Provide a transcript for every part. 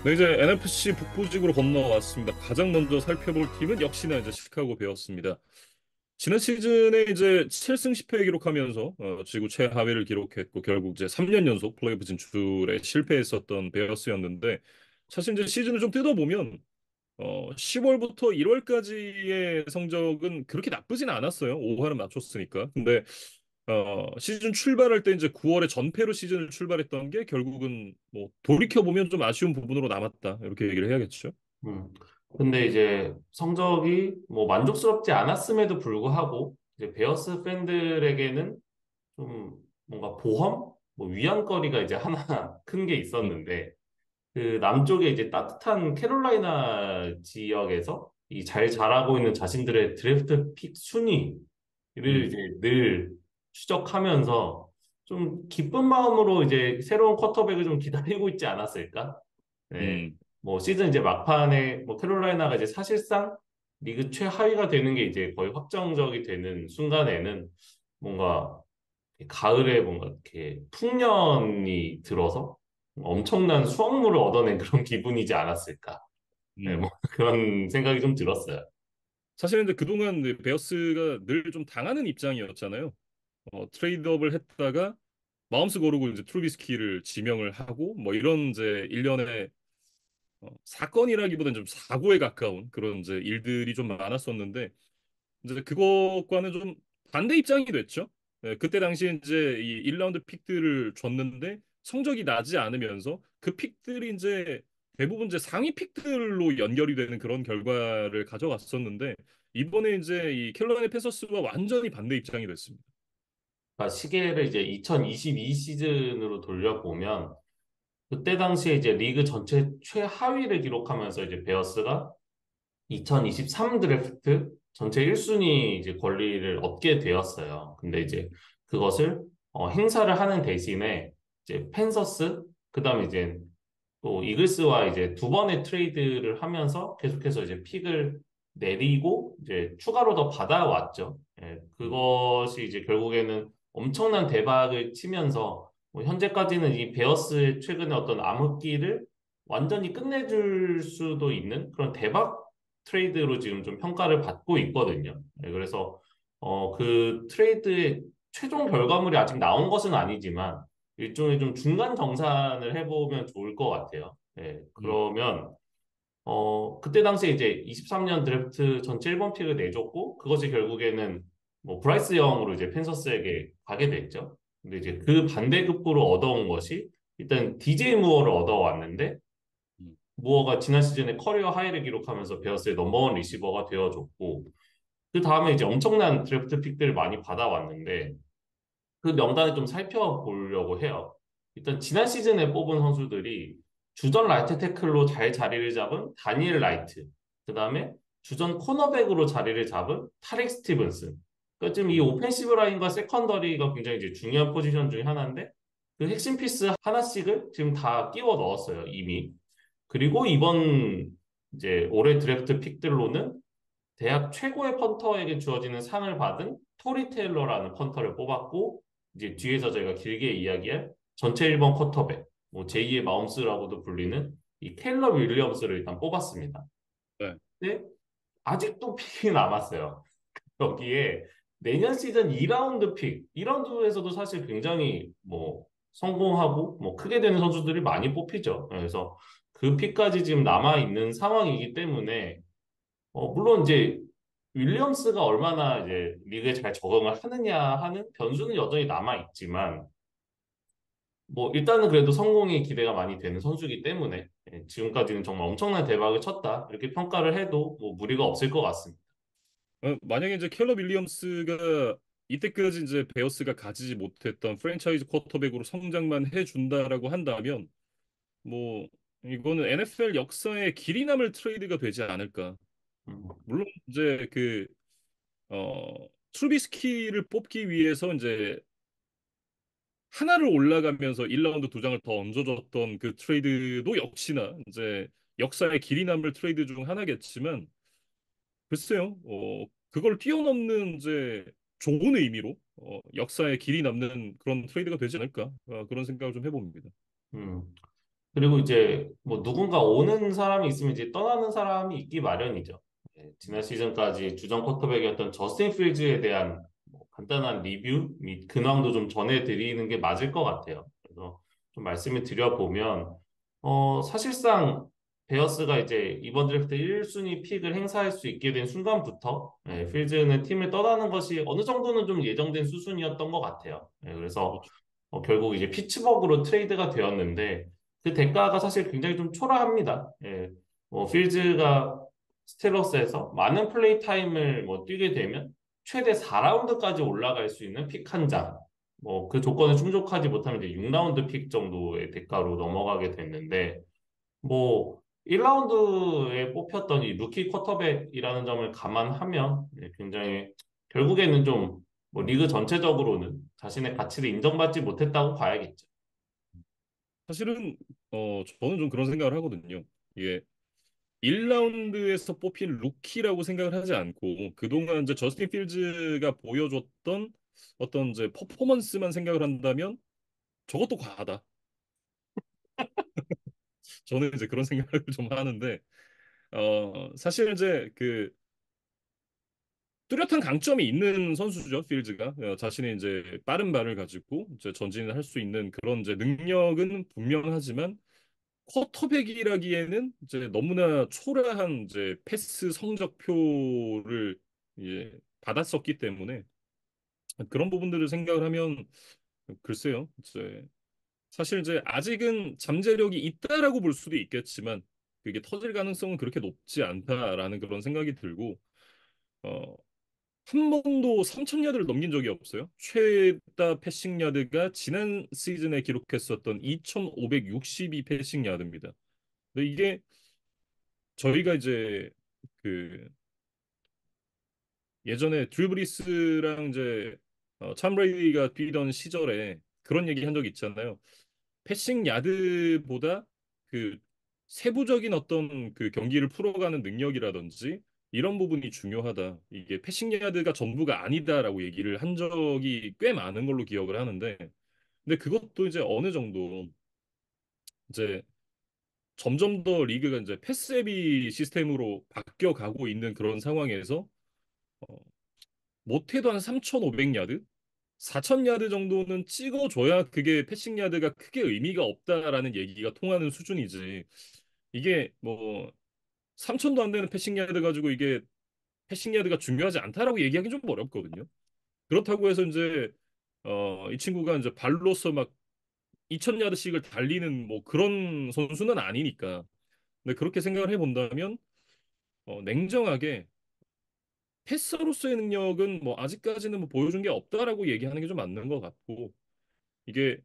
네, 이제 NFC 북부직으로 건너왔습니다. 가장 먼저 살펴볼 팀은 역시나 이제 시카고 베어스입니다. 지난 시즌에 이제 7승 10패 기록하면서 지구 최하위를 기록했고 결국 이제 3년 연속 플레이오프 진출에 실패했었던 베어스였는데 사실 이제 시즌을 좀 뜯어보면 10월부터 1월까지의 성적은 그렇게 나쁘진 않았어요. 5할은 맞췄으니까. 근데 시즌 출발할 때 이제 9월에 전패로 시즌을 출발했던 게 결국은 뭐 돌이켜 보면 좀 아쉬운 부분으로 남았다. 이렇게 얘기를 해야겠죠. 음. 근데 이제 성적이 뭐 만족스럽지 않았음에도 불구하고 이제 베어스 팬들에게는 좀 뭔가 보험, 뭐 위안거리가 이제 하나 큰 게 음, 있었는데 그 남쪽에 이제 따뜻한 캐롤라이나 지역에서 이 잘 자라고 있는 자신들의 드래프트 픽 순위를 음, 이제 늘 추적하면서 좀 기쁜 마음으로 이제 새로운 쿼터백을 좀 기다리고 있지 않았을까? 네. 음, 뭐 시즌 이제 막판에 뭐 캐롤라이나가 이제 사실상 리그 최하위가 되는 게 이제 거의 확정적이 되는 순간에는 뭔가 가을에 뭔가 이렇게 풍년이 들어서 엄청난 수확물을 얻어낸 그런 기분이지 않았을까. 네, 뭐 음. 그런 생각이 좀 들었어요. 사실은 이제 그동안 이 베어스가 늘 좀 당하는 입장이었잖아요. 트레이드업을 했다가 마음스 고르고 이제 트루비스키를 지명을 하고 뭐 이런 이제 일련의 사건이라기보다는 좀 사고에 가까운 그런 이제 일들이 좀 많았었는데 이제 그것과는 좀 반대 입장이 됐죠. 그때 당시에 이제 이 1라운드 픽들을 줬는데 성적이 나지 않으면서 그 픽들이 이제 대부분 이제 상위 픽들로 연결이 되는 그런 결과를 가져갔었는데 이번에 이제 이 캐롤라이나 팬서스와 완전히 반대 입장이 됐습니다. 그러니까 시계를 이제 2022 시즌으로 돌려보면 그때 당시에 이제 리그 전체 최하위를 기록하면서 이제 베어스가 2023 드래프트 전체 1순위 이제 권리를 얻게 되었어요. 근데 이제 그것을 행사를 하는 대신에 이제 펜서스, 그다음에 이제 또 이글스와 이제 두 번의 트레이드를 하면서 계속해서 이제 픽을 내리고 이제 추가로 더 받아왔죠. 예, 음, 그것이 이제 결국에는 엄청난 대박을 치면서 뭐 현재까지는 이 베어스의 최근에 어떤 암흑기를 완전히 끝내줄 수도 있는 그런 대박 트레이드로 지금 좀 평가를 받고 있거든요. 예, 그래서 그 트레이드의 최종 결과물이 아직 나온 것은 아니지만 일종의 좀 중간 정산을 해보면 좋을 것 같아요. 네, 음, 그러면 그때 당시에 이제 23년 드래프트 전체 1번 픽을 내줬고 그것이 결국에는 뭐 브라이스 영으로 이제 펜서스에게 가게 됐죠. 근데 이제 그 반대급부로 얻어온 것이 일단 DJ 무어를 얻어왔는데 음, 무어가 지난 시즌에 커리어 하이를 기록하면서 베어스의 넘버원 리시버가 되어줬고 그 다음에 이제 엄청난 드래프트 픽들을 많이 받아왔는데 그 명단을 좀 살펴보려고 해요. 일단 지난 시즌에 뽑은 선수들이 주전 라이트 태클로 잘 자리를 잡은 다니엘 라이트, 그 다음에 주전 코너백으로 자리를 잡은 타렉 스티븐슨. 그러니까 지금 이 음, 오펜시브 라인과 세컨더리가 굉장히 이제 중요한 포지션 중에 하나인데 그 핵심 피스 하나씩을 지금 다 끼워 넣었어요, 이미. 그리고 이번 이제 올해 드래프트 픽들로는 대학 최고의 펀터에게 주어지는 상을 받은 토리 테일러라는 펀터를 뽑았고 이제 뒤에서 저희가 길게 이야기할 전체 1번 쿼터백, 뭐 제2의 마움스라고도 불리는 이 테일러 윌리엄스를 일단 뽑았습니다. 네. 근데 아직도 픽이 남았어요. 여기에 내년 시즌 2라운드 픽, 2라운드에서도 사실 굉장히 뭐 성공하고 뭐 크게 되는 선수들이 많이 뽑히죠. 그래서 그 픽까지 지금 남아 있는 상황이기 때문에 물론 이제 윌리엄스가 얼마나 이제 리그에 잘 적응을 하느냐 하는 변수는 여전히 남아 있지만 뭐 일단은 그래도 성공이 기대가 많이 되는 선수이기 때문에 지금까지는 정말 엄청난 대박을 쳤다 이렇게 평가를 해도 뭐 무리가 없을 것 같습니다. 만약에 이제 캘러 윌리엄스가 이때까지 이제 베어스가 가지지 못했던 프랜차이즈 쿼터백으로 성장만 해준다라고 한다면 뭐 이거는 NFL 역사의 길이 남을 트레이드가 되지 않을까. 음, 물론 이제 트루비스키를 뽑기 위해서 이제 하나를 올라가면서 1라운드 두 장을 더 얹어줬던 그 트레이드도 역시나 이제 역사의 길이 남을 트레이드 중 하나겠지만 글쎄요, 그걸 뛰어넘는 이제 좋은 의미로 역사의 길이 남는 그런 트레이드가 되지 않을까 그런 생각을 좀 해봅니다. 음. 그리고 이제 뭐 누군가 오는 사람이 있으면 이제 떠나는 사람이 있기 마련이죠. 예, 지난 시즌까지 주전 쿼터백이었던 저스틴 필즈에 대한 뭐 간단한 리뷰 및 근황도 좀 전해드리는 게 맞을 것 같아요. 그래서 좀 말씀을 드려보면, 사실상 베어스가 이제 이번 드래프트 1순위 픽을 행사할 수 있게 된 순간부터 필즈는 팀을 떠나는 것이 어느 정도는 좀 예정된 수순이었던 것 같아요. 그래서 그렇죠. 결국 이제 피츠버그로 트레이드가 되었는데 그 대가가 사실 굉장히 좀 초라합니다. 필즈가 스틸러스에서 많은 플레이 타임을 뭐 뛰게 되면 최대 4라운드까지 올라갈 수 있는 픽 한 장. 뭐 그 조건을 충족하지 못하면 이제 6라운드 픽 정도의 대가로 넘어가게 됐는데 뭐 1라운드에 뽑혔던 이 루키 쿼터백이라는 점을 감안하면 굉장히 결국에는 좀 뭐 리그 전체적으로는 자신의 가치를 인정받지 못했다고 봐야겠죠. 사실은 저는 좀 그런 생각을 하거든요. 이게 1라운드에서 뽑힌 루키라고 생각을 하지 않고 그동안 이제 저스틴 필즈가 보여줬던 어떤 이제 퍼포먼스만 생각을 한다면 저것도 과하다. 저는 이제 그런 생각을 좀 하는데 사실 이제 그 뚜렷한 강점이 있는 선수죠, 필즈가. 자신의 이제 빠른 발을 가지고 이제 전진을 할 수 있는 그런 이제 능력은 분명하지만 쿼터백이라기에는 이제 너무나 초라한 이제 패스 성적표를 이제 받았었기 때문에 그런 부분들을 생각을 하면 글쎄요, 이제 사실 이제 아직은 잠재력이 있다라고 볼 수도 있겠지만 그게 터질 가능성은 그렇게 높지 않다라는 그런 생각이 들고 어, 한 번도 3,000야드를 넘긴 적이 없어요. 최다 패싱 야드가 지난 시즌에 기록했었던 2,562 패싱 야드입니다. 근데 이게 저희가 이제 그 예전에 드류 브리스랑 이제 참 브레이디가 뛰던 시절에 그런 얘기 한 적 있잖아요. 패싱 야드보다 그 세부적인 어떤 그 경기를 풀어가는 능력이라든지 이런 부분이 중요하다. 이게 패싱 야드가 전부가 아니다라고 얘기를 한 적이 꽤 많은 걸로 기억을 하는데, 근데 그것도 이제 어느 정도 이제 점점 더 리그가 이제 패스 헤비 시스템으로 바뀌어 가고 있는 그런 상황에서 어, 못해도 한 3,500야드, 4,000야드 정도는 찍어줘야 그게 패싱 야드가 크게 의미가 없다라는 얘기가 통하는 수준이지. 이게 뭐 3천도 안 되는 패싱 야드 가지고 이게 패싱 야드가 중요하지 않다라고 얘기하기 좀 어렵거든요. 그렇다고 해서 이제 이 친구가 이제 발로서 막 2,000야드씩을 달리는 뭐 그런 선수는 아니니까. 근데 그렇게 생각을 해본다면 냉정하게 패서로서의 능력은 뭐 아직까지는 뭐 보여준 게 없다라고 얘기하는 게 좀 맞는 것 같고 이게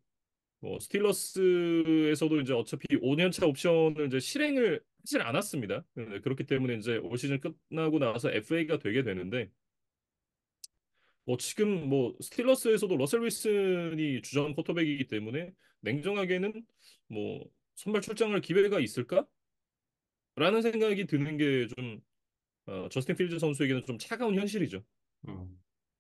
뭐 스틸러스에서도 이제 어차피 5년차 옵션을 이제 실행을 하질 않았습니다. 네, 그렇기 때문에 이제 올 시즌 끝나고 나서 FA가 되게 되는데 뭐 지금 뭐 스틸러스에서도 러셀 윌슨이 주전 쿼터백이기 때문에 냉정하게는 뭐 선발 출장할 기회가 있을까라는 생각이 드는 게 좀 저스틴 필즈 선수에게는 좀 차가운 현실이죠. 음.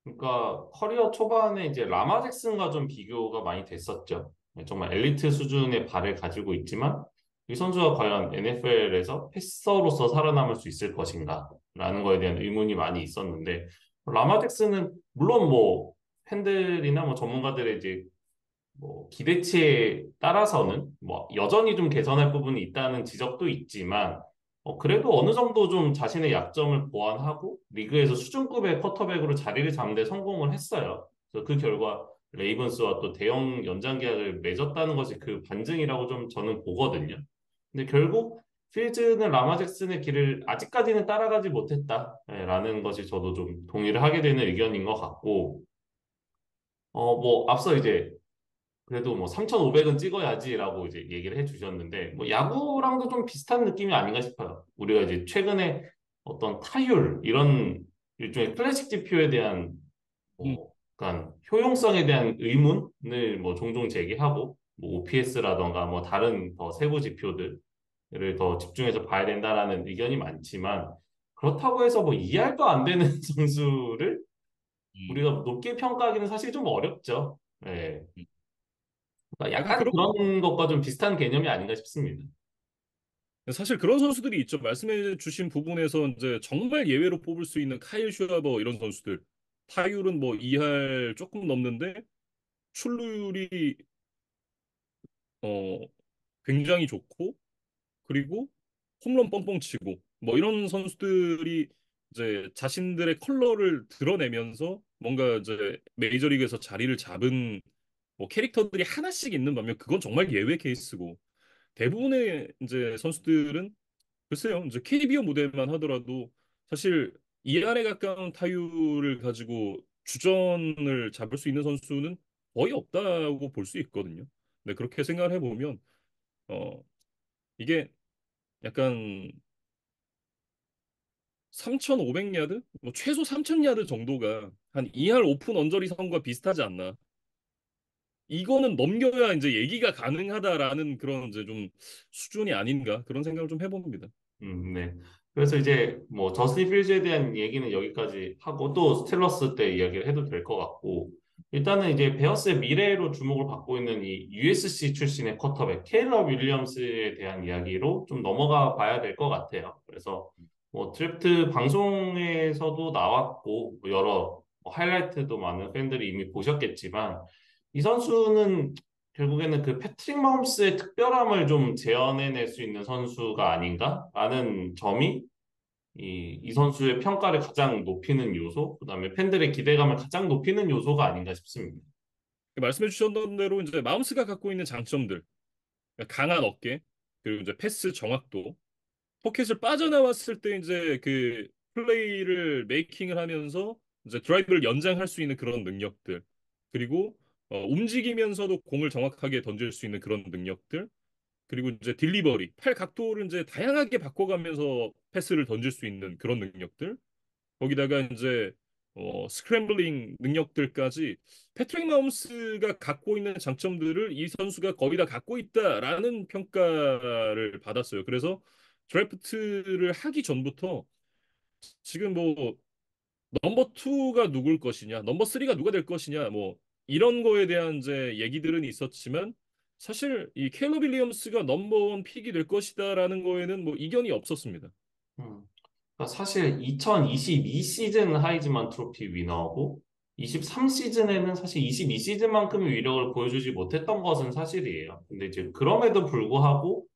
그러니까 커리어 초반에 이제 라마 잭슨과 좀 비교가 많이 됐었죠. 정말 엘리트 수준의 발을 가지고 있지만 이 선수가 과연 NFL에서 패서로서 살아남을 수 있을 것인가? 라는 거에 대한 의문이 많이 있었는데 라마 잭슨은 물론 뭐 팬들이나 뭐 전문가들의 이제 뭐 기대치에 따라서는 뭐 여전히 좀 개선할 부분이 있다는 지적도 있지만 그래도 어느 정도 좀 자신의 약점을 보완하고 리그에서 수준급의 쿼터백으로 자리를 잡는 데 성공을 했어요. 그래서 그 결과 레이븐스와 또 대형 연장 계약을 맺었다는 것이 그 반증이라고 좀 저는 보거든요. 근데 결국 필즈는 라마 잭슨의 길을 아직까지는 따라가지 못했다라는 것이 저도 좀 동의를 하게 되는 의견인 것 같고 뭐 앞서 이제 그래도 뭐 3,500은 찍어야지라고 이제 얘기를 해주셨는데 뭐 야구랑도 좀 비슷한 느낌이 아닌가 싶어요. 우리가 이제 최근에 어떤 타율 이런 일종의 클래식 지표에 대한 음, 뭐 약간 효용성에 대한 의문을 뭐 종종 제기하고 뭐 OPS라던가 뭐 다른 더 세부 지표들을 더 집중해서 봐야 된다라는 의견이 많지만 그렇다고 해서 뭐 이해할도 안 되는 선수를 음, 우리가 높게 평가하기는 사실 좀 어렵죠. 예. 음. 그러니까 약간 약간 그런 그런 것과 좀 비슷한 개념이 아닌가 싶습니다. 사실 그런 선수들이 있죠. 말씀해 주신 부분에서 이제 정말 예외로 뽑을 수 있는 카일 슈아버 이런 선수들. 타율은 뭐 2할 조금 넘는데 출루율이 어 굉장히 좋고 그리고 홈런 뻥뻥 치고 뭐 이런 선수들이 이제 자신들의 컬러를 드러내면서 뭔가 이제 메이저리그에서 자리를 잡은 뭐 캐릭터들이 하나씩 있는 반면 그건 정말 예외 케이스고 대부분의 이제 선수들은 글쎄요 이제 KBO 무대만 하더라도 사실 2할에 가까운 타율을 가지고 주전을 잡을 수 있는 선수는 거의 없다고 볼 수 있거든요. 근데 그렇게 생각을 해보면 어 이게 약간 3,500야드? 뭐 최소 3,000야드 정도가 한 2할 오픈 언저리 선과 비슷하지 않나. 이거는 넘겨야 이제 얘기가 가능하다라는 그런 이제 좀 수준이 아닌가 그런 생각을 좀 해봅니다. 네. 그래서 이제 뭐 저스틴 필즈에 대한 얘기는 여기까지 하고 또 스틸러스 때 이야기를 해도 될 것 같고 일단은 이제 베어스의 미래로 주목을 받고 있는 이 USC 출신의 쿼터백 케일러 윌리엄스에 대한 이야기로 좀 넘어가 봐야 될 것 같아요. 그래서 뭐 드래프트 방송에서도 나왔고 뭐 여러 뭐 하이라이트도 많은 팬들이 이미 보셨겠지만 이 선수는 결국에는 그 패트릭 마홈스의 특별함을 좀 재현해낼 수 있는 선수가 아닌가라는 점이 이 선수의 평가를 가장 높이는 요소, 그다음에 팬들의 기대감을 가장 높이는 요소가 아닌가 싶습니다. 말씀해 주셨던 대로 이제 마음스가 갖고 있는 장점들, 그러니까 강한 어깨, 그리고 이제 패스 정확도, 포켓을 빠져나왔을 때 이제 그 플레이를 메이킹을 하면서 이제 드라이브를 연장할 수 있는 그런 능력들, 그리고 움직이면서도 공을 정확하게 던질 수 있는 그런 능력들, 그리고 이제 딜리버리, 팔 각도를 이제 다양하게 바꿔가면서 패스를 던질 수 있는 그런 능력들. 거기다가 이제 스크램블링 능력들까지 패트릭 마홈스가 갖고 있는 장점들을 이 선수가 거의 다 갖고 있다라는 평가를 받았어요. 그래서 드래프트를 하기 전부터 지금 뭐 넘버 투가 누굴 것이냐, 넘버 쓰리가 누가 될 것이냐, 뭐 이런 거에 대한 이제 얘기들은 있었지만 사실 이 캘럽 윌리엄스가 넘버원 픽이 될 것이다라는 거에는 뭐 이견이 없었습니다. 음. 그러니까 사실 2022 시즌 하이즈만 트로피 위너고 23 시즌에는 사실 22 시즌만큼의 위력을 보여주지 못했던 것은 사실이에요. 근데 이제 그럼에도 불구하고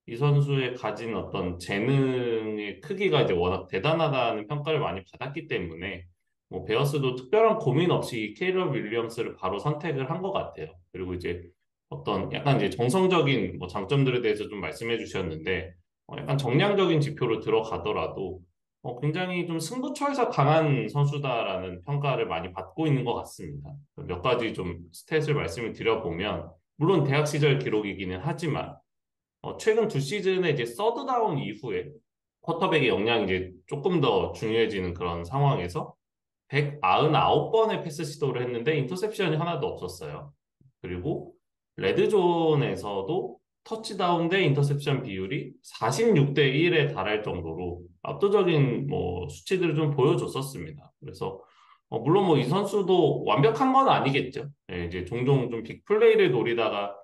이 선수의 가진 어떤 재능의 크기가 이제 워낙 대단하다는 평가를 많이 받았기 때문에 뭐 베어스도 특별한 고민 없이 케이러 윌리엄스를 바로 선택을 한 것 같아요. 그리고 이제 어떤 약간 이제 정성적인 뭐 장점들에 대해서 좀 말씀해 주셨는데 약간 정량적인 지표로 들어가더라도 굉장히 좀 승부처에서 강한 선수다라는 평가를 많이 받고 있는 것 같습니다. 몇 가지 좀 스탯을 말씀을 드려보면 물론 대학 시절 기록이기는 하지만 최근 두 시즌에 이제 서드 다운 이후에 쿼터백의 역량이 이제 조금 더 중요해지는 그런 상황에서 199번의 패스 시도를 했는데 인터셉션이 하나도 없었어요. 그리고 레드존에서도 터치다운 대 인터셉션 비율이 46대 1에 달할 정도로 압도적인 뭐 수치들을 좀 보여줬었습니다. 그래서 물론 뭐 이 선수도 완벽한 건 아니겠죠. 예, 이제 종종 좀 빅플레이를 노리다가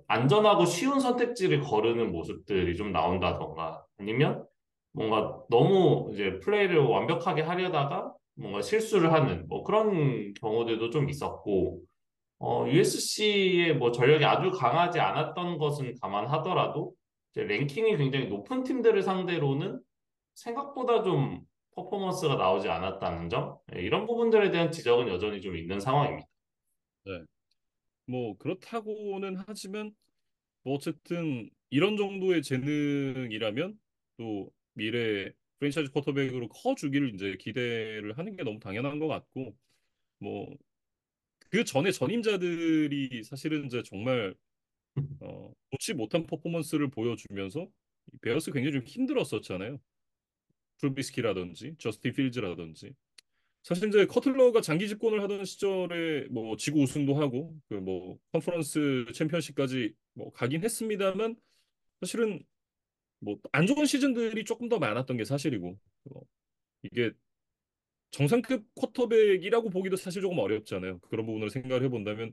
안전하고 쉬운 선택지를 거르는 모습들이 좀 나온다던가 아니면 뭔가 너무 이제 플레이를 완벽하게 하려다가 뭔가 실수를 하는 뭐 그런 경우들도 좀 있었고 USC의 뭐 전력이 아주 강하지 않았던 것은 감안하더라도 이제 랭킹이 굉장히 높은 팀들을 상대로는 생각보다 좀 퍼포먼스가 나오지 않았다는 점 이런 부분들에 대한 지적은 여전히 좀 있는 상황입니다. 네. 뭐 그렇다고는 하지만 뭐 어쨌든 이런 정도의 재능이라면 또 미래 프랜차이즈 쿼터백으로 커주기를 이제 기대를 하는 게 너무 당연한 것 같고 뭐 그 전에 전임자들이 사실은 이제 정말 좋지 못한 퍼포먼스를 보여주면서 이 베어스 굉장히 좀 힘들었었잖아요. 트루비스키라든지 저스틴 필즈라든지 사실 이제 커틀러가 장기 집권을 하던 시절에 뭐 지구 우승도 하고 그 뭐 컨퍼런스 챔피언십까지 뭐 가긴 했습니다만 사실은 뭐 안 좋은 시즌들이 조금 더 많았던 게 사실이고 이게 정상급 쿼터백이라고 보기도 사실 조금 어렵잖아요. 그런 부분을 생각을 해본다면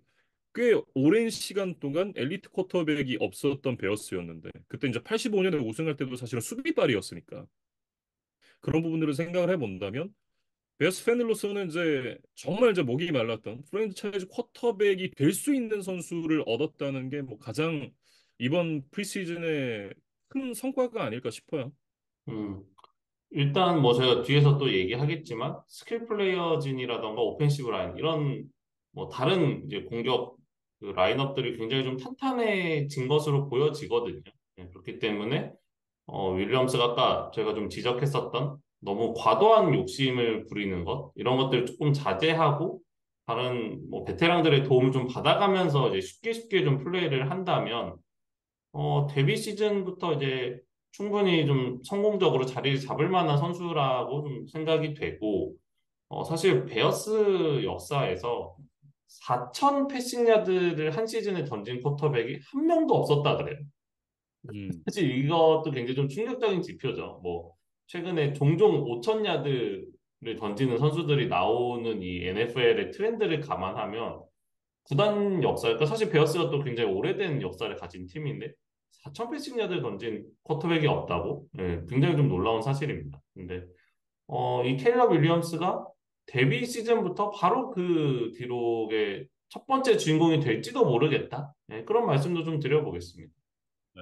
꽤 오랜 시간 동안 엘리트 쿼터백이 없었던 베어스였는데 그때 이제 85년에 우승할 때도 사실은 수비발이었으니까 그런 부분들을 생각을 해본다면 베어스 팬으로서는 이제 정말 이제 목이 말랐던 프랜차이즈 쿼터백이 될 수 있는 선수를 얻었다는 게 뭐 가장 이번 프리시즌의 큰 성과가 아닐까 싶어요. 음. 일단 뭐 제가 뒤에서 또 얘기하겠지만 스킬 플레이어진이라던가 오펜시브 라인 이런 뭐 다른 이제 공격 그 라인업들이 굉장히 좀 탄탄해진 것으로 보여지거든요. 네, 그렇기 때문에 윌리엄스가 아까 제가 좀 지적했었던 너무 과도한 욕심을 부리는 것 이런 것들 조금 자제하고 다른 뭐 베테랑들의 도움을 좀 받아가면서 이제 쉽게 쉽게 좀 플레이를 한다면 데뷔 시즌부터 이제 충분히 좀 성공적으로 자리를 잡을 만한 선수라고 좀 생각이 되고, 사실 베어스 역사에서 4천 패싱 야드를 한 시즌에 던진 쿼터백이 한 명도 없었다 그래요. 음, 사실 이것도 굉장히 좀 충격적인 지표죠. 뭐, 최근에 종종 5천 야드를 던지는 선수들이 나오는 이 NFL의 트렌드를 감안하면 구단 역사, 그러니까 사실 베어스가 또 굉장히 오래된 역사를 가진 팀인데 4천 패싱 야드를 던진 쿼터백이 없다고? 예, 굉장히 좀 놀라운 사실입니다. 근데 이 켈러 윌리엄스가 데뷔 시즌부터 바로 그 기록의 첫 번째 주인공이 될지도 모르겠다. 예, 그런 말씀도 좀 드려보겠습니다. 네.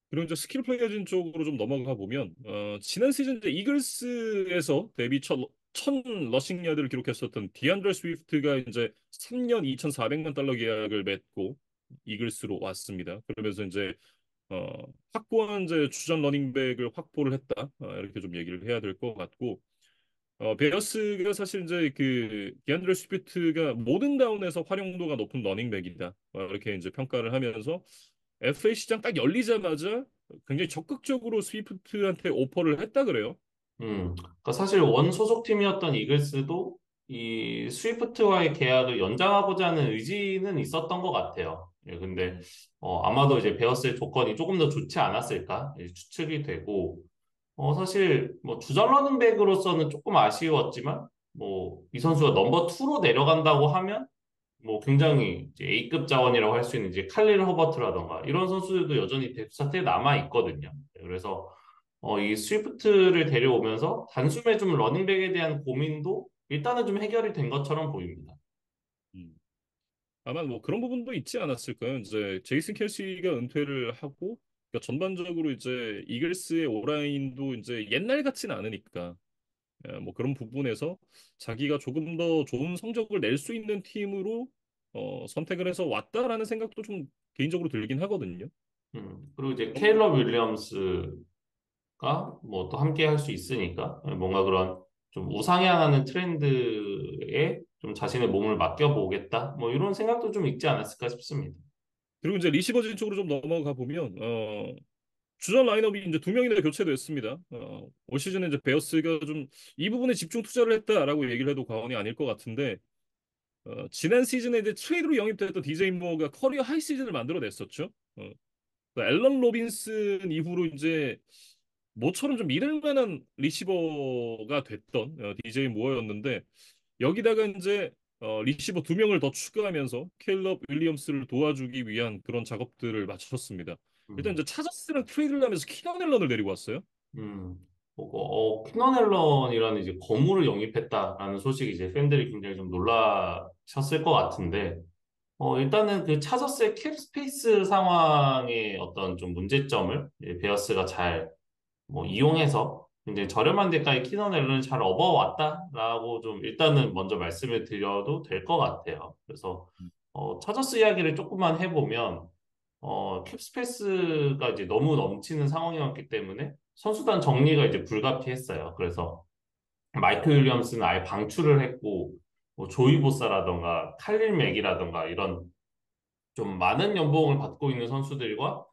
그리고 이제 스킬 플레이어진 쪽으로 좀 넘어가 보면 지난 시즌 이제 이글스에서 데뷔 첫 러싱 야드를 기록했었던 디안드레 스위프트가 이제 3년 2,400만 달러 계약을 맺고 이글스로 왔습니다. 그러면서 이제 어, 확고한 이제 주전 러닝백을 확보를 했다. 이렇게 좀 얘기를 해야 될 것 같고 베어스가 사실 이제 그 디안드레 스위프트가 모든 다운에서 활용도가 높은 러닝백이다. 이렇게 이제 평가를 하면서 FA 시장 딱 열리자마자 굉장히 적극적으로 스위프트한테 오퍼를 했다 그래요. 그러니까 사실 원 소속팀이었던 이글스도 이 스위프트와의 계약을 연장하고자 하는 의지는 있었던 것 같아요. 예, 근데 음, 아마도 이제 베어스의 조건이 조금 더 좋지 않았을까 예, 추측이 되고 사실 뭐 주전 러닝백으로서는 조금 아쉬웠지만 뭐 이 선수가 넘버 2로 내려간다고 하면 뭐 굉장히 이제 A급 자원이라고 할 수 있는 이제 칼릴 허버트라던가 이런 선수들도 여전히 데프차트에 남아 있거든요. 그래서 이 스위프트를 데려오면서 단숨에 좀 러닝백에 대한 고민도 일단은 좀 해결이 된 것처럼 보입니다. 음. 아마 뭐 그런 부분도 있지 않았을까요? 이제 제이슨 켈시가 은퇴를 하고 그러니까 전반적으로 이제 이글스의 오라인도 이제 옛날 같지는 않으니까 뭐 그런 부분에서 자기가 조금 더 좋은 성적을 낼 수 있는 팀으로 선택을 해서 왔다라는 생각도 좀 개인적으로 들긴 하거든요. 그리고 이제 그런 부분. 케일러 윌리엄스가 뭐 또 함께 할 수 있으니까 뭔가 그런 좀 우상향하는 트렌드에 좀 자신의 몸을 맡겨보겠다. 뭐 이런 생각도 좀 있지 않았을까 싶습니다. 그리고 이제 리시버진 쪽으로 좀 넘어가 보면 주전 라인업이 이제 두 명이나 교체됐습니다. 올 시즌에 이제 베어스가 좀 이 부분에 집중 투자를 했다라고 얘기를 해도 과언이 아닐 것 같은데 지난 시즌에 이제 트레이드로 영입됐던 DJ 무어가 커리어 하이 시즌을 만들어냈었죠. 앨런 로빈슨 이후로 이제 모처럼 좀 믿을 만한 리시버가 됐던 DJ 무어였는데 여기다가 이제 리시버 두 명을 더 추가하면서 캘럽 윌리엄스를 도와주기 위한 그런 작업들을 마쳤습니다. 일단 음. 이제 차저스랑 트레이드를 하면서 키건 앨런을 데리고 왔어요. 음, 키넌 앨런이라는 이제 거물을 영입했다라는 소식이 이제 팬들이 굉장히 좀 놀라셨을 것 같은데, 일단은 그 차저스의 캡 스페이스 상황의 어떤 좀 문제점을 이제 베어스가 잘 뭐 이용해서 굉장히 저렴한 데까지 키넌 앨런을 잘 업어왔다라고 좀 일단은 먼저 말씀을 드려도 될 것 같아요. 그래서 차저스 이야기를 조금만 해보면 캡스페이스가 이제 너무 넘치는 상황이었기 때문에 선수단 정리가 이제 불가피했어요. 그래서 마이크 윌리엄스는 아예 방출을 했고, 뭐 조이 보사라던가 칼릴 맥이라던가 이런 좀 많은 연봉을 받고 있는 선수들과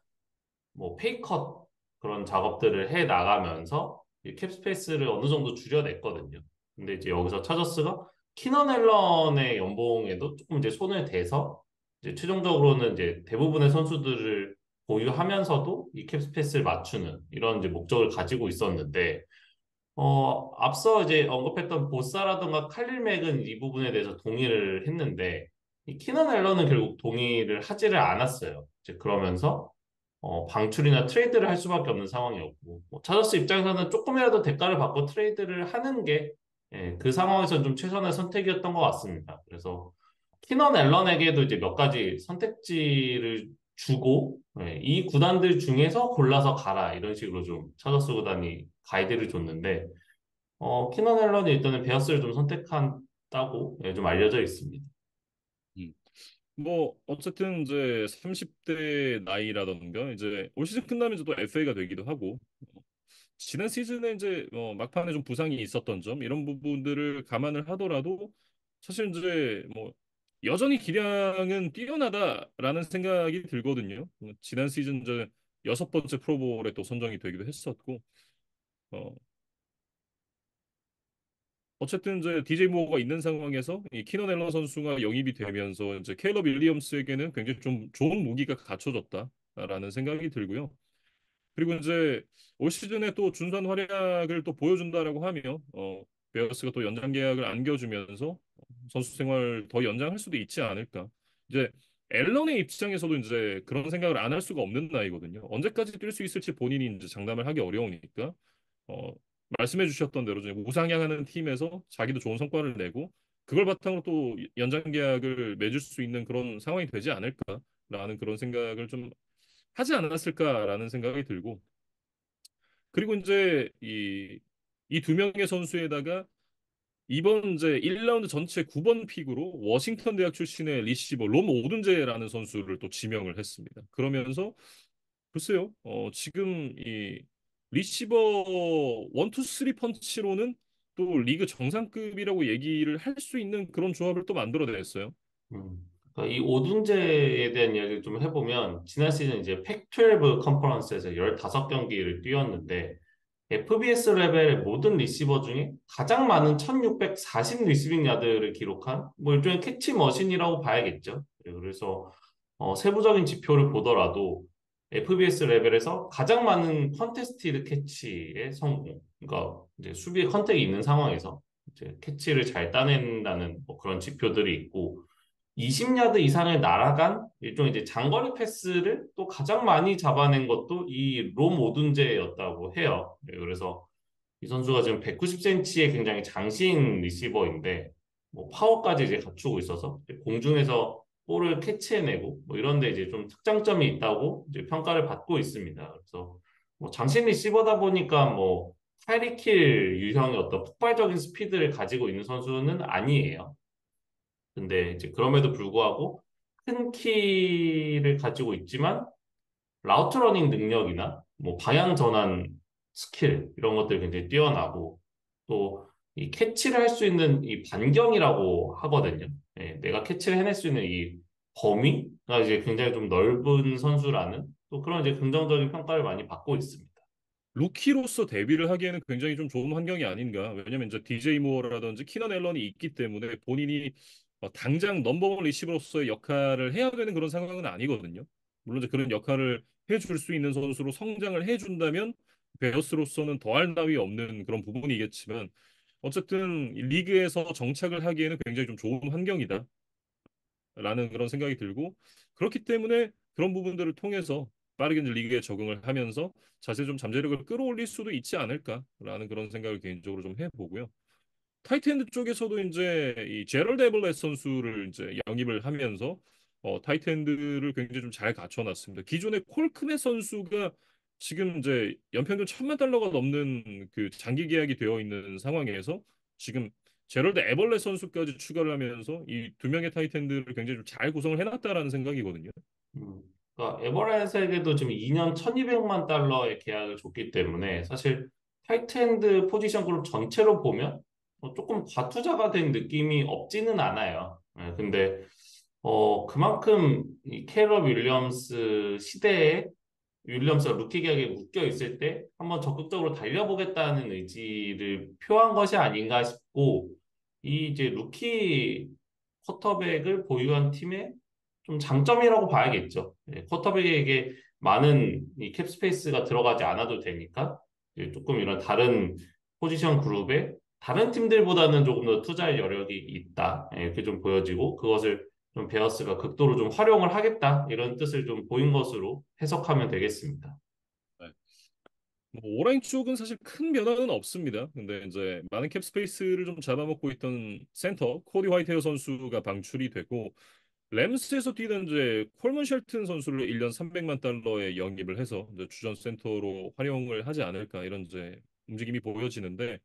뭐 페이컷 그런 작업들을 해 나가면서 캡스페이스를 어느 정도 줄여냈거든요. 근데 이제 여기서 차저스가 키넌 앨런의 연봉에도 조금 이제 손을 대서 이제 최종적으로는 이제 대부분의 선수들을 보유하면서도 이 캡스페이스를 맞추는 이런 이제 목적을 가지고 있었는데 앞서 이제 언급했던 보사라든가 칼릴 맥은 이 부분에 대해서 동의를 했는데 이 키넌 앨런은 결국 동의를 하지를 않았어요. 이제 그러면서 방출이나 트레이드를 할 수밖에 없는 상황이었고 뭐 차저스 입장에서는 조금이라도 대가를 받고 트레이드를 하는 게 그 상황에서 좀 최선의 선택이었던 것 같습니다. 그래서 키넌 앨런에게도 이제 몇 가지 선택지를 주고 이 구단들 중에서 골라서 가라 이런 식으로 좀 차저스 구단이 가이드를 줬는데 키넌 앨런이 일단은 베어스를 좀 선택한다고 좀 알려져 있습니다. 음. 뭐 어쨌든 이제 30대 나이라던가 이제 올 시즌 끝나면 이제 또 FA가 되기도 하고 지난 시즌에 이제 막판에 좀 부상이 있었던 점 이런 부분들을 감안을 하더라도 사실 이제 뭐 여전히 기량은 뛰어나다라는 생각이 들거든요. 지난 시즌 이제 6번째 프로볼에 또 선정이 되기도 했었고 어 어쨌든 이제 DJ 무어가 있는 상황에서 이 키넌 앨런 선수가 영입이 되면서 이제 케일럽 윌리엄스에게는 굉장히 좀 좋은 무기가 갖춰졌다라는 생각이 들고요. 그리고 이제 올 시즌에 또 준수한 활약을 또 보여준다라고 하면 베어스가 또 연장 계약을 안겨주면서 선수 생활 더 연장할 수도 있지 않을까. 이제 앨런의 입장에서도 이제 그런 생각을 안 할 수가 없는 나이거든요. 언제까지 뛸 수 있을지 본인이 이제 장담을 하기 어려우니까 어, 말씀해 주셨던 대로 이제 우상향하는 팀에서 자기도 좋은 성과를 내고 그걸 바탕으로 또 연장 계약을 맺을 수 있는 그런 상황이 되지 않을까라는 그런 생각을 좀 하지 않았을까라는 생각이 들고 그리고 이제 이 두 명의 선수에다가 이번 이제 1라운드 전체 9번 픽으로 워싱턴 대학 출신의 리시버 롬 오든제라는 선수를 또 지명을 했습니다. 그러면서 글쎄요, 지금 이 리시버 1, 2, 3 펀치로는 또 리그 정상급이라고 얘기를 할 수 있는 그런 조합을 또 만들어냈어요. 그러니까 이 오둔제에 대한 이야기를 좀 해보면 지난 시즌 이제 팩12 컨퍼런스에서 15경기를 뛰었는데 FBS 레벨의 모든 리시버 중에 가장 많은 1640 리시빙 야드를 기록한 뭐 일종의 캐치 머신이라고 봐야겠죠. 그래서 세부적인 지표를 보더라도 FBS 레벨에서 가장 많은 컨테스티드 캐치의 성공, 그러니까 이제 수비에 컨택이 있는 상황에서 이제 캐치를 잘 따낸다는 뭐 그런 지표들이 있고 20야드 이상을 날아간 일종의 이제 장거리 패스를 또 가장 많이 잡아낸 것도 이 롬 오둔제였다고 해요. 그래서 이 선수가 지금 190cm의 굉장히 장신 리시버인데 뭐 파워까지 이제 갖추고 있어서 공중에서 볼을 캐치해내고 뭐 이런데 이제 좀 특장점이 있다고 이제 평가를 받고 있습니다. 그래서 뭐 장신 리시버다 보니까 뭐 타이리킬 유형의 어떤 폭발적인 스피드를 가지고 있는 선수는 아니에요. 근데 이제 그럼에도 불구하고 큰 키를 가지고 있지만 라우트 러닝 능력이나 뭐 방향 전환 스킬 이런 것들이 굉장히 뛰어나고 또 이 캐치를 할 수 있는 이 반경이라고 하거든요. 내가 캐치를 해낼 수 있는 이 범위가 이제 굉장히 좀 넓은 선수라는 또 그런 이제 긍정적인 평가를 많이 받고 있습니다. 루키로서 데뷔를 하기에는 굉장히 좀 좋은 환경이 아닌가. 왜냐면 이제 DJ 무어라든지 키넌 앨런이 있기 때문에 본인이 당장 넘버원 리시버로서의 역할을 해야 되는 그런 상황은 아니거든요. 물론 이제 그런 역할을 해줄 수 있는 선수로 성장을 해준다면 베어스로서는 더할 나위 없는 그런 부분이겠지만 어쨌든 이 리그에서 정착을 하기에는 굉장히 좀 좋은 환경이다. 라는 그런 생각이 들고 그렇기 때문에 그런 부분들을 통해서 빠르게 이제 리그에 적응을 하면서 자세 좀 잠재력을 끌어올릴 수도 있지 않을까라는 그런 생각을 개인적으로 좀 해보고요. 타이트엔드 쪽에서도 이제 이 제럴드 에벌렛 선수를 이제 영입을 하면서 타이트엔드를 굉장히 좀 잘 갖춰놨습니다. 기존에 콜크넷 선수가 지금 이제 연평균 1,000만 달러가 넘는 그 장기 계약이 되어 있는 상황에서 지금 제럴드 에벌렛 선수까지 추가를 하면서 이 두 명의 타이트엔드를 굉장히 좀 잘 구성을 해놨다라는 생각이거든요. 음. 그러니까 에버랜드에게도 지금 2년 1,200만 달러의 계약을 줬기 때문에 사실 타이트엔드 포지션 그룹 전체로 보면 조금 과투자가 된 느낌이 없지는 않아요. 근데 그만큼 이 캐럿 윌리엄스 시대에 윌리엄스가 루키 계약에 묶여 있을 때 한번 적극적으로 달려보겠다는 의지를 표한 것이 아닌가 싶고 이 이제 루키 쿼터백을 보유한 팀의 좀 장점이라고 봐야겠죠. 쿼터백에게 많은 이 캡스페이스가 들어가지 않아도 되니까 이제 조금 이런 다른 포지션 그룹에 다른 팀들보다는 조금 더 투자할 여력이 있다. 이렇게 좀 보여지고 그것을 좀 베어스가 극도로 좀 활용을 하겠다 이런 뜻을 좀 보인 것으로 해석하면 되겠습니다. 네. 뭐 오라인 쪽은 사실 큰 변화는 없습니다. 근데 이제 많은 캡 스페이스를 좀 잡아먹고 있던 센터 코디 화이트헤어 선수가 방출이 되고 램스에서 뛰던 이제 콜먼 쉘튼 선수를 1년 300만 달러에 영입을 해서 이제 주전 센터로 활용을 하지 않을까 이런 이제 움직임이 보여지는데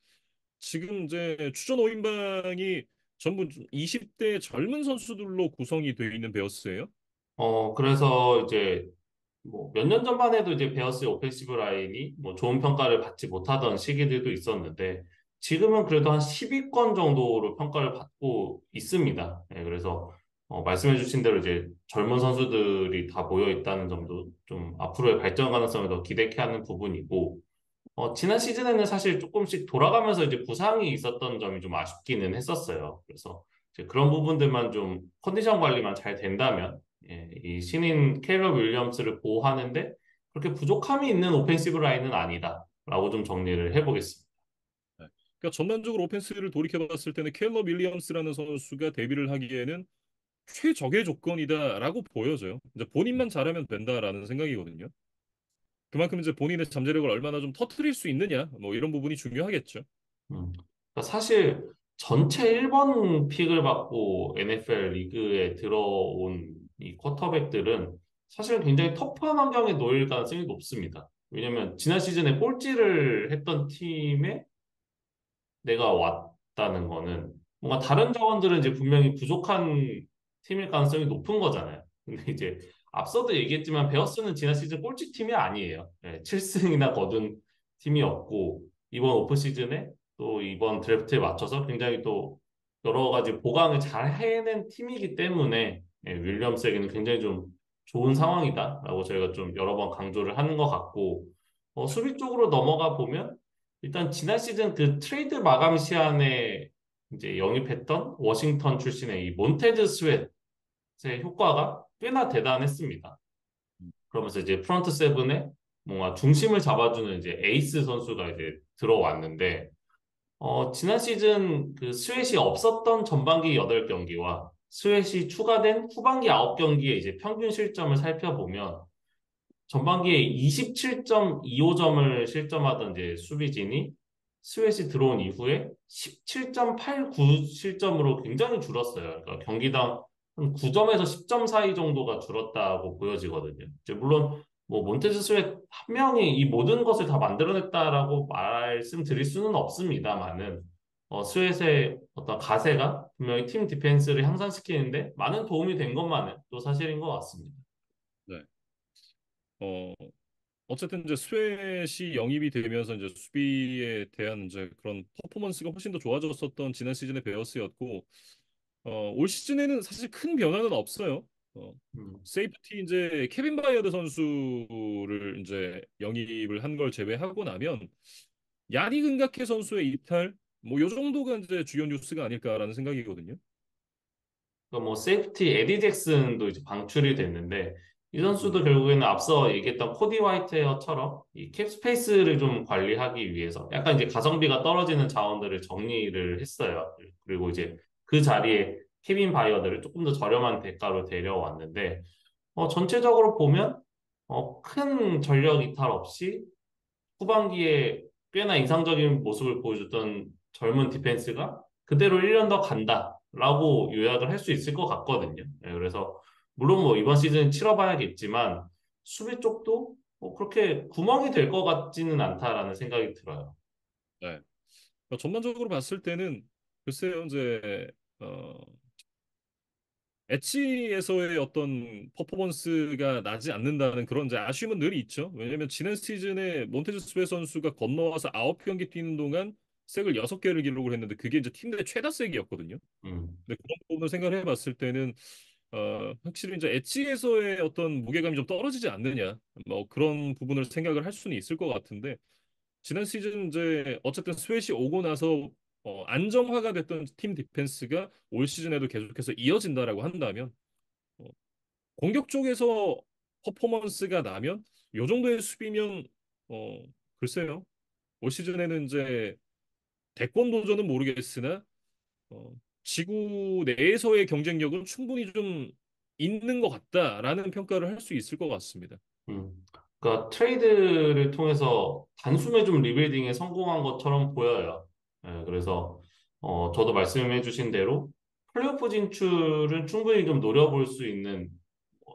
지금 이제 주전 5인방이 전부 20대 젊은 선수들로 구성이 되어 있는 베어스예요. 그래서 이제 뭐 몇 년 전만 해도 이제 베어스의 오펜시브 라인이 뭐 좋은 평가를 받지 못하던 시기들도 있었는데 지금은 그래도 한 10위권 정도로 평가를 받고 있습니다. 네, 그래서 말씀해주신 대로 이제 젊은 선수들이 다 모여 있다는 점도 좀 앞으로의 발전 가능성을 더 기대케 하는 부분이고 지난 시즌에는 사실 조금씩 돌아가면서 이제 부상이 있었던 점이 좀 아쉽기는 했었어요. 그래서 이제 그런 부분들만 좀 컨디션 관리만 잘 된다면 이 신인 캐럴 윌리엄스를 보호하는데 그렇게 부족함이 있는 오펜시브 라인은 아니다라고 좀 정리를 해보겠습니다. 네. 그러니까 전반적으로 오펜스를 돌이켜봤을 때는 켈러 윌리엄스라는 선수가 데뷔를 하기에는 최적의 조건이다라고 보여져요. 이제 본인만 잘하면 된다라는 생각이거든요. 그만큼 이제 본인의 잠재력을 얼마나 좀 터트릴 수 있느냐, 뭐 이런 부분이 중요하겠죠. 그러니까 사실 전체 1번 픽을 받고 NFL 리그에 들어온 이 쿼터백들은 사실 굉장히 터프한 환경에 놓일 가능성이 높습니다. 왜냐면 지난 시즌에 꼴찌를 했던 팀에 내가 왔다는 거는 뭔가 다른 자원들은 이제 분명히 부족한 팀일 가능성이 높은 거잖아요. 근데 이제 앞서도 얘기했지만 베어스는 지난 시즌 꼴찌 팀이 아니에요. 7승이나 거둔 팀이었고 이번 오프 시즌에 또 이번 드래프트에 맞춰서 굉장히 또 여러 가지 보강을 잘 해낸 팀이기 때문에 윌리엄스에게는 굉장히 좀 좋은 상황이다라고 저희가 좀 여러 번 강조를 하는 것 같고 수비 쪽으로 넘어가 보면 일단 지난 시즌 그 트레이드 마감 시한에 이제 영입했던 워싱턴 출신의 이 몬테즈 스웨트의 효과가 꽤나 대단했습니다. 그러면서 이제 프런트 세븐에 뭔가 중심을 잡아주는 이제 에이스 선수가 이제 들어왔는데 지난 시즌 그 스웨시 없었던 전반기 8경기와 스웨시 추가된 후반기 9경기의 이제 평균 실점을 살펴보면 전반기에 27.25점을 실점하던 이제 수비진이 스웨시 들어온 이후에 17.89 실점으로 굉장히 줄었어요. 그러니까 경기당 한 9점에서 10점 사이 정도가 줄었다고 보여지거든요. 이제 물론 뭐 몬테즈 스웨트 한 명이 이 모든 것을 다 만들어냈다라고 말씀드릴 수는 없습니다만은 스웨트의 어떤 가세가 분명히 팀 디펜스를 향상시키는데 많은 도움이 된 것만은 또 사실인 것 같습니다. 네. 어, 어쨌든 이제 스웨시 영입이 되면서 이제 수비에 대한 이제 그런 퍼포먼스가 훨씬 더 좋아졌었던 지난 시즌의 베어스였고, 올 시즌에는 사실 큰 변화는 없어요. 어, 음. 세이프티 이제 케빈 바이어드 선수를 이제 영입을 한 걸 제외하고 나면 야닉 은가케 선수의 이탈, 뭐 요 정도가 이제 주요 뉴스가 아닐까라는 생각이거든요. 그러니까 뭐 세이프티 에디 잭슨도 이제 방출이 됐는데 이 선수도 음, 결국에는 앞서 얘기했던 코디 화이트헤어처럼 이 캡스페이스를 좀 관리하기 위해서 약간 이제 가성비가 떨어지는 자원들을 정리를 했어요. 그리고 이제 그 자리에 케빈 바이어들을 조금 더 저렴한 대가로 데려왔는데 전체적으로 보면 큰 전력 이탈 없이 후반기에 꽤나 인상적인 모습을 보여줬던 젊은 디펜스가 그대로 1년 더 간다라고 요약을 할 수 있을 것 같거든요. 그래서 물론 뭐 이번 시즌 치러봐야겠지만 수비 쪽도 뭐 그렇게 구멍이 될 것 같지는 않다라는 생각이 들어요. 네. 전반적으로 봤을 때는 글쎄요, 이제 엣지에서의 어떤 퍼포먼스가 나지 않는다는 그런 이제 아쉬움은 늘 있죠. 왜냐면 지난 시즌에 몬테즈 스웨 선수가 건너와서 9경기 뛰는 동안 색을 6개를 기록을 했는데 그게 이제 팀 내 최다 색이었거든요. 음. 근데 그런 부분을 생각해 봤을 때는 확실히 이제 엣지에서의 어떤 무게감이 좀 떨어지지 않느냐. 뭐 그런 부분을 생각을 할 수는 있을 것 같은데 지난 시즌 이제 어쨌든 스웨시 오고 나서 안정화가 됐던 팀 디펜스가 올 시즌에도 계속해서 이어진다라고 한다면 어, 공격 쪽에서 퍼포먼스가 나면 요 정도의 수비면 어, 글쎄요. 올 시즌에는 이제 대권 도전은 모르겠으나 어, 지구 내에서의 경쟁력은 충분히 좀 있는 것 같다라는 평가를 할 수 있을 것 같습니다. 음. 그러니까 트레이드를 통해서 단숨에 좀 리빌딩에 성공한 것처럼 보여요. 그래서 저도 말씀해주신 대로 플레이오프 진출은 충분히 좀 노려볼 수 있는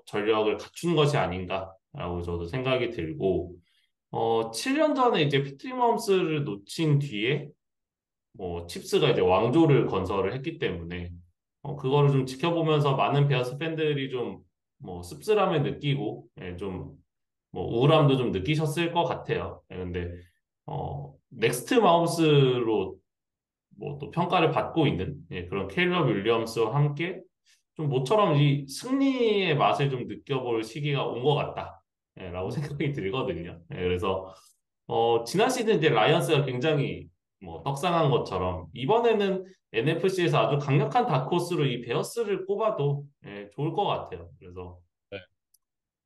전력을 갖춘 것이 아닌가라고 저도 생각이 들고 7년 전에 이제 피트리 마홈스를 놓친 뒤에 뭐 칩스가 이제 왕조를 건설을 했기 때문에 그거를 좀 지켜보면서 많은 베어스 팬들이 좀 뭐 씁쓸함을 느끼고 좀 뭐 우울함도 좀 느끼셨을 것 같아요. 근데 넥스트 마우스로 뭐 또 평가를 받고 있는 그런 케일러 윌리엄스와 함께 좀 모처럼 이 승리의 맛을 좀 느껴볼 시기가 온 것 같다. 라고 생각이 들거든요. 그래서 지난 시즌 이제 라이언스가 굉장히 뭐 떡상한 것처럼 이번에는 NFC에서 아주 강력한 다크호스로 이 베어스를 꼽아도 좋을 것 같아요. 그래서 네,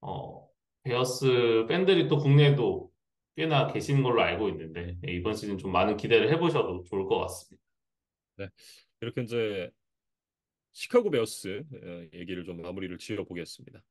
어, 베어스 팬들이 또 국내에도 꽤나 계시는 걸로 알고 있는데 이번 시즌 좀 많은 기대를 해보셔도 좋을 것 같습니다. 네. 이렇게 이제 시카고 베어스 얘기를 좀 마무리를 지어 보겠습니다.